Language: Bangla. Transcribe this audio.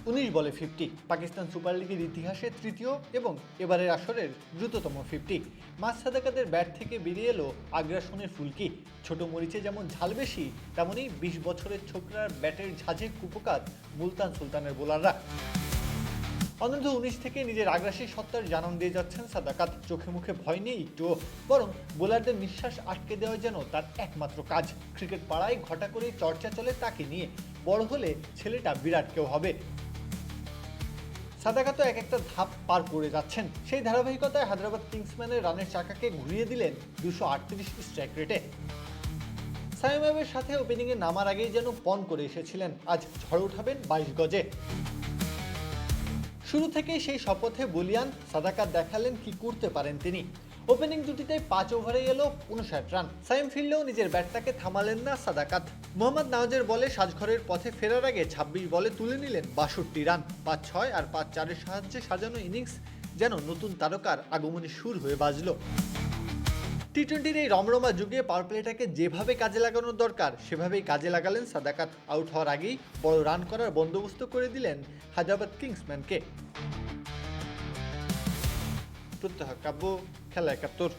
19 বলে 50, পাকিস্তান সুপার লিগের ইতিহাসে তৃতীয় এবং এবারের আসরের দ্রুততম 50। মাস সাদাকাতের ব্যাট থেকে বেরিয়ে এলো আগ্রাসনের ফুলকি। ছোট মরিচে যেমন ঝাল বেশি, তেমনই 20 বছরের ছোকরার ব্যাটের ঝাঁঝে কুপোকাত মুলতান সুলতানের বোলাররা। অনূর্ধ্ব 19 থেকে নিজের আগ্রাসী সত্তার জানান দিয়ে যাচ্ছেন সাদাকাত। চোখে মুখে ভয় নেই একটুও, বরং বোলারদের নিঃশ্বাস আটকে দেওয়া যেন তার একমাত্র কাজ। ক্রিকেট পাড়ায় ঘটা করেই চর্চা চলে তাকে নিয়ে, বড় হলে ছেলেটা বিরাট কেউ হবে। সাদাকাত এক একটা ধাপ পার করে যাচ্ছেন। সেই ধারাবাহিকতায় হায়দ্রাবাদ কিংসম্যানের রানের চাকাকে ঘুরিয়ে দিলেন 238 স্ট্রাইক রেটে। সাইম আইয়ুবের সাথে ওপেনিংয়ে নামার আগেই যেন পণ করে এসেছিলেন, আজ ঝড় উঠাবেন 22 গজে। শুরু থেকেই সেই শপথে বলিয়ান সাদাকাত দেখালেন কি করতে পারেন তিনি। ওপেনিং জুটিতে 5 ওভারে এলো 59 রান। সাইম ফিরলেও নিজের ব্যাটটাকে থামালেন না সাদাকাত। মোহাম্মদ নওয়াজের বলে সাজঘরের পথে ফেরার আগে 26 বলে তুলে নিলেন 62 রান। 5-6 আর 5-4-এর সাহায্যে সাজানো ইনিংস যেন নতুন তারকার আগমনী সুর হয়ে বাজল। টি-20-র এই রমরমা যুগে পাওয়ার প্লেটাকে যেভাবে কাজে লাগানোর দরকার সেভাবেই কাজে লাগালেন সাদাকাত। আউট হওয়ার আগেই বড় রান করার বন্দোবস্ত করে দিলেন হায়দ্রাবাদ কিংসম্যানকে। প্রত্যহ কাব্য, খেলা 71।